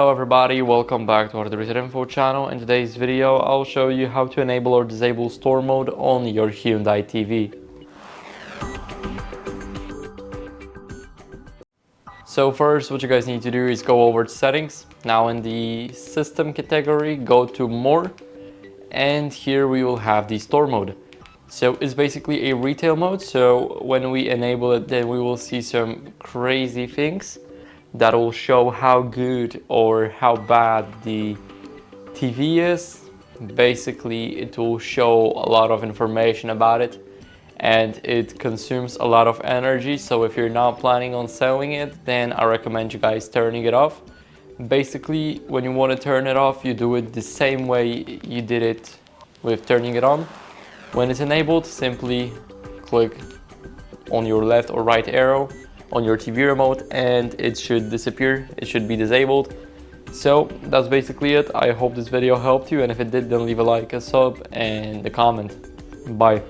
Hello everybody, welcome back to HardReset.Info channel. In today's video, I'll show you how to enable or disable store mode on your Hyundai TV. So first, what you guys need to do is go over to settings. Now in the system category, go to more, and here we will have the store mode. So it's basically a retail mode, so when we enable it, then we will see some crazy things that will show how good or how bad the TV is. Basically, it will show a lot of information about it, and it consumes a lot of energy. So if you're not planning on selling it, then I recommend you guys turning it off. Basically, when you want to turn it off, you do it the same way you did it with turning it on. When it's enabled, simply click on your left or right arrow on your TV remote and it should disappear. It should be disabled. So that's basically it. I hope this video helped you, and if it did, then leave a like, a sub, and a comment. Bye.